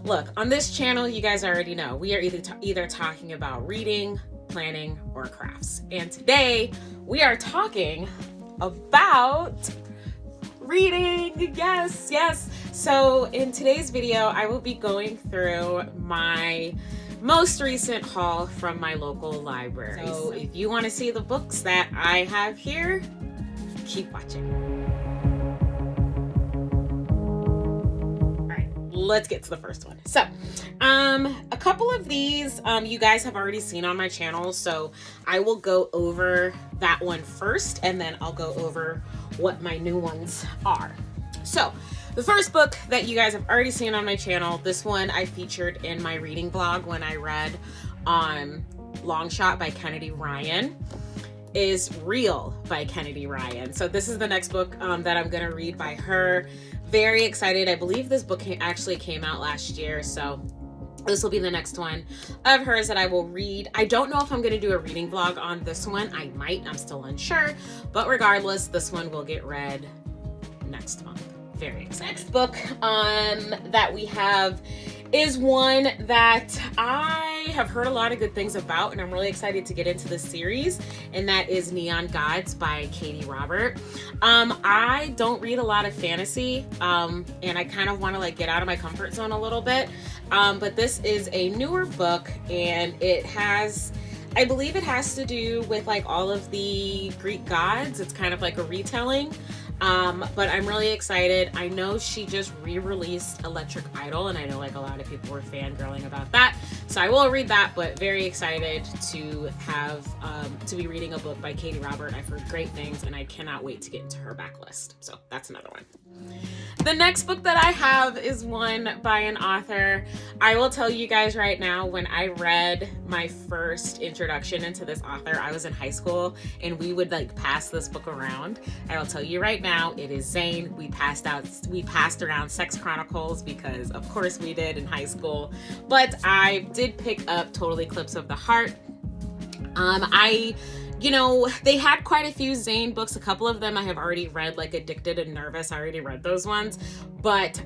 Look, on this channel, you guys already know, we are either talking about reading, planning, or crafts. And today, we are talking about reading. Yes. So in today's video, I will be going through my most recent haul from my local library. So if you want to see the books that I have here, keep watching. Let's get to the first one. So, a couple of these you guys have already seen on my channel, so I will go over that one first, and then I'll go over what my new ones are. So, the first book that you guys have already seen on my channel, this one I featured in my reading vlog when I read Long Shot by Kendi Ryan, is Real by Kendi Ryan. So this is the next book that I'm gonna read by her. Very excited. I believe this book actually came out last year, so this will be the next one of hers that I will read. I don't know if I'm going to do a reading vlog on this one. I might. I'm still unsure. But regardless, this one will get read next month. Very excited. Next book that we have is one that I have heard a lot of good things about, and I'm really excited to get into this series, and that is Neon Gods by Katee Robert. I don't read a lot of fantasy, and I kind of want to get out of my comfort zone a little bit, but this is a newer book, and it has, I believe it has to do with all of the Greek gods. It's kind of like a retelling. But I'm really excited. I know she just re-released Electric Idol, and I know a lot of people were fangirling about that. So I will read that, but very excited to have, to be reading a book by Katee Robert. I've heard great things, and I cannot wait to get into her backlist. So that's another one. The next book that I have is one by an author. I will tell you guys right now, when I read my first introduction into this author, I was in high school, and we would pass this book around. I will tell you right now, it is Zane. We passed around Sex Chronicles because of course we did in high school, but I did pick up Total Eclipse of the Heart. They had quite a few Zane books. A couple of them I have already read, like Addicted and Nervous. I already read those ones, but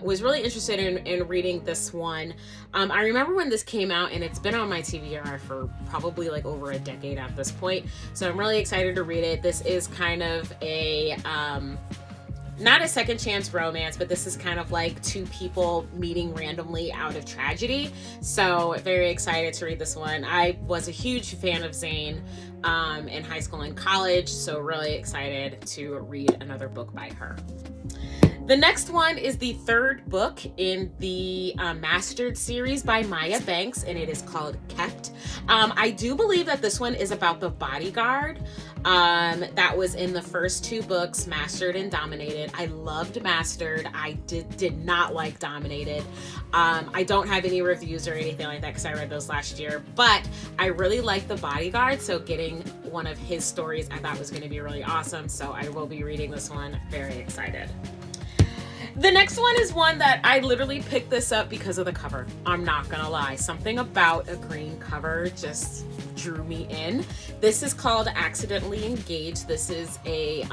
was really interested in reading this one. I remember when this came out, and it's been on my TBR for probably over a decade at this point. So I'm really excited to read it. This is kind of a not a second chance romance, but this is kind of two people meeting randomly out of tragedy. So very excited to read this one. I was a huge fan of Zane in high school and college, so really excited to read another book by her. The next one is the third book in the Mastered series by Maya Banks, and it is called Kept. I do believe that this one is about the bodyguard that was in the first two books, Mastered and Dominated. I loved Mastered. I did not like Dominated. I don't have any reviews or anything like that because I read those last year, but I really like the bodyguard, so getting one of his stories I thought was going to be really awesome, so I will be reading this one. Very excited. The next one is one that I literally picked this up because of the cover. I'm not gonna lie. Something about a green cover just drew me in. This is called Accidentally Engaged. This is a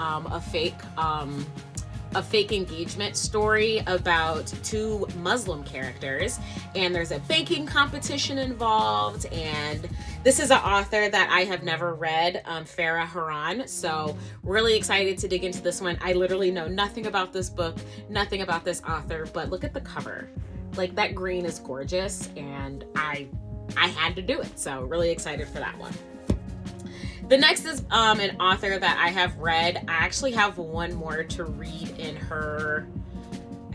fake engagement story about two Muslim characters, and there's a baking competition involved, and this is an author that I have never read, Farah, Heron, so really excited to dig into this one. I literally know nothing about this book, nothing about this author, but look at the cover. That green is gorgeous, and I had to do it, so really excited for that one. The next is an author that I have read. I actually have one more to read in her,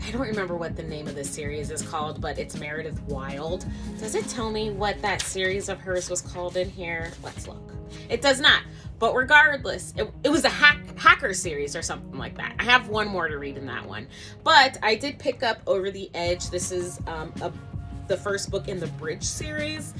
I don't remember what the name of this series is called, but it's Meredith Wild. Does it tell me what that series of hers was called in here? Let's look. It does not, but regardless, it was a hacker series or something like that. I have one more to read in that one, but I did pick up Over the Edge. This is the first book in the Bridge series.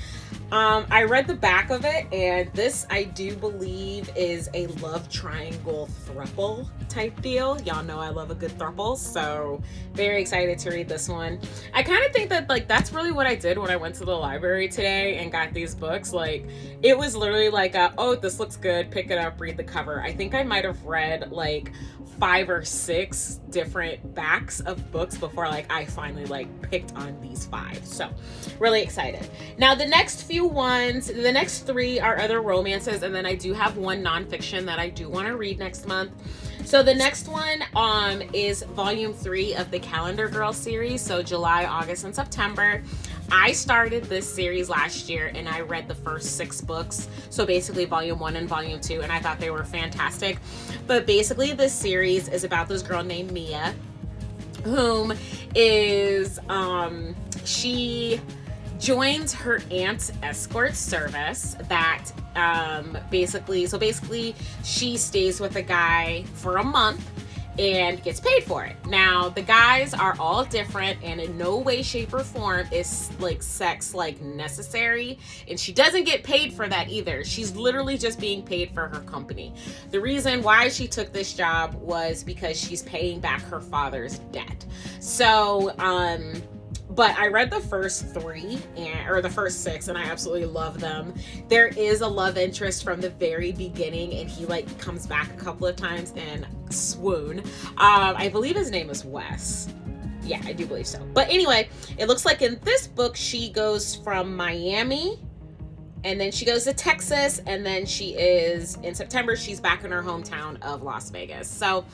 I read the back of it, and this, I do believe, is a love triangle throuple type deal. Y'all know I love a good throuple, so very excited to read this one. I kind of think that that's really what I did when I went to the library today and got these books. It was literally oh, this looks good, pick it up, read the cover. I think I might have read 5 or 6 different backs of books before like I finally like picked on these 5. So really excited. Now the next 3 are other romances, and then I do have one nonfiction that I do want to read next month. So the next one is volume 3 of the Calendar Girl series. So July, August, and September. I started this series last year and I read the first 6 books. So basically volume 1 and volume 2, and I thought they were fantastic. But basically this series is about this girl named Mia, whom is, she joins her aunt's escort service that basically she stays with a guy for a month and gets paid for it. Now the guys are all different, and in no way, shape, or form is like sex like necessary, and she doesn't get paid for that either. She's literally just being paid for her company. The reason why she took this job was because she's paying back her father's debt. So but I read the first 3 or the first 6, and I absolutely love them. There is a love interest from the very beginning, and he like comes back a couple of times and swoon. I believe his name is Wes. Yeah, I do believe so. But anyway, it looks like in this book she goes from Miami, and then she goes to Texas, and then in September she's back in her hometown of Las Vegas. So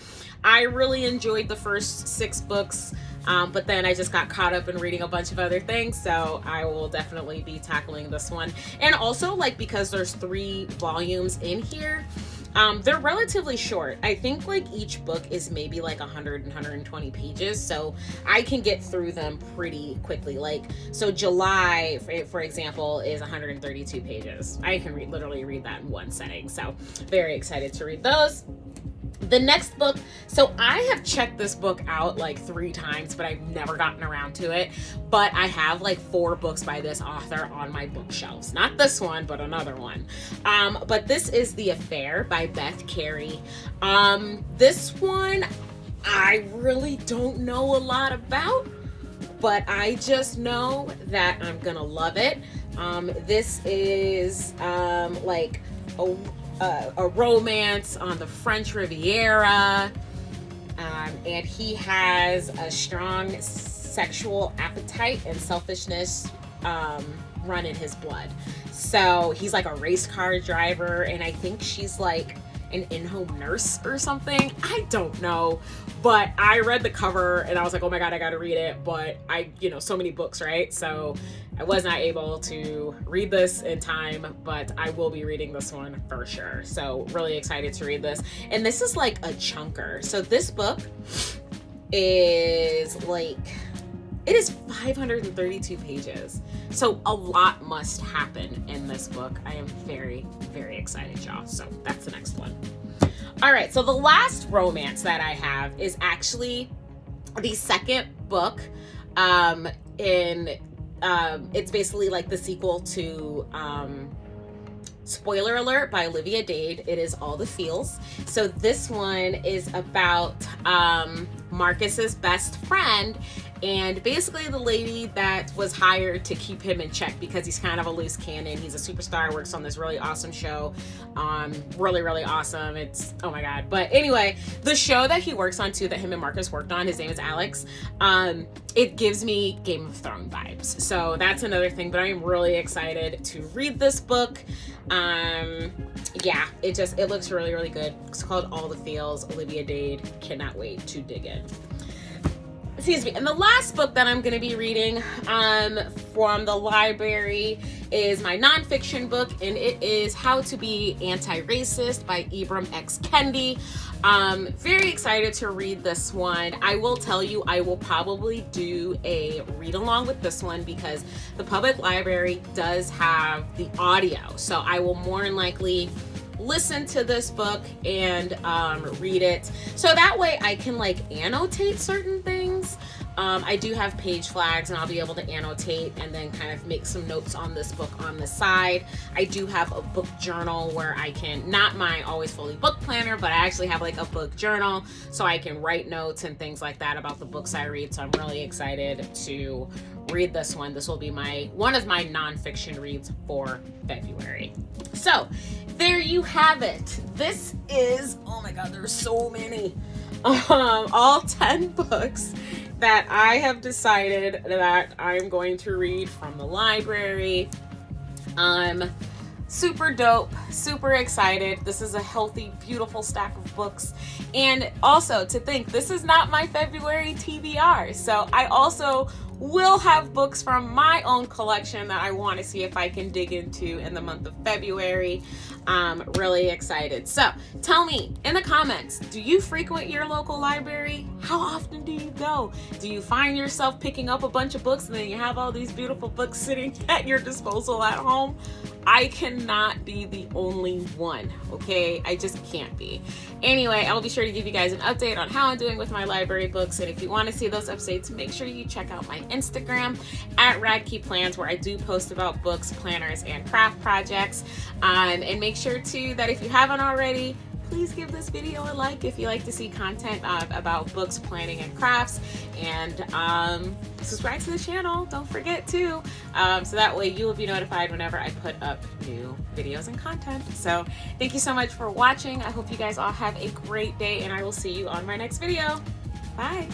I really enjoyed the first 6 books. But then I just got caught up in reading a bunch of other things, so I will definitely be tackling this one. And also, like, because there's 3 volumes in here, they're relatively short. I think like each book is maybe like 100 and 120 pages, so I can get through them pretty quickly. Like, so July, for example, is 132 pages. I can literally read that in one setting, so very excited to read those. The next book, so I have checked this book out like 3 times, but I've never gotten around to it. But I have like 4 books by this author on my bookshelves. Not this one, but another one. But this is The Affair by Beth, Kery. This one, I really don't know a lot about, but I just know that I'm gonna love it. This is like a romance on the French Riviera, and he has a strong sexual appetite and selfishness run in his blood. So he's like a race car driver, and I think she's like an in-home nurse or something. I don't know, but I read the cover and I was like, oh my god, I gotta read it. But so many books, right? So I was not able to read this in time, but I will be reading this one for sure. So really excited to read this. And this is like a chunker. So this book is like, it is 532 pages. So a lot must happen in this book. I am very, very excited, y'all. So that's the next one. All right, so the last romance that I have is actually the second book. It's basically like the sequel to spoiler alert, by Olivia Dade. It is All the Feels. So this one is about Marcus's best friend, and basically the lady that was hired to keep him in check because he's kind of a loose cannon. He's a superstar, works on this really awesome show. Really, really awesome. It's, oh my god. But anyway, the show that he works on too, that him and Marcus worked on, his name is Alex. It gives me Game of Thrones vibes. So that's another thing, but I'm really excited to read this book. Yeah, it looks really, really good. It's called All the Feels. Olivia Dade. Cannot wait to dig in. Excuse me. And the last book that I'm going to be reading from the library is my nonfiction book, and it is How to Be Antiracist by Ibram X. Kendi. Very excited to read this one. I will tell you, I will probably do a read along with this one because the public library does have the audio. So I will more than likely listen to this book and read it, so that way I can like annotate certain things. I do have page flags, and I'll be able to annotate and then kind of make some notes on this book on the side. I do have a book journal where I can, not my always fully book planner, but I actually have like a book journal so I can write notes and things like that about the books I read. So I'm really excited to read this one. This will be one of my nonfiction reads for February. So there you have it. This is, oh my god, there's so many. all 10 books that I have decided that I'm going to read from the library. I'm super dope, super excited. This is a healthy, beautiful stack of books. And also to think, this is not my February TBR. So I also will have books from my own collection that I want to see if I can dig into in the month of February. I'm really excited. So tell me in the comments, do you frequent your local library? How often do you go? Do you find yourself picking up a bunch of books and then you have all these beautiful books sitting at your disposal at home? I cannot be the only one, okay? I just can't be. Anyway, I'll be sure to give you guys an update on how I'm doing with my library books. And if you want to see those updates, make sure you check out my Instagram at RadKeyPlans, where I do post about books, planners, and craft projects. And make sure too that if you haven't already, please give this video a like if you like to see content about books, planning, and crafts. And subscribe to the channel, don't forget to, so that way you will be notified whenever I put up new videos and content. So thank you so much for watching. I hope you guys all have a great day, and I will see you on my next video. Bye.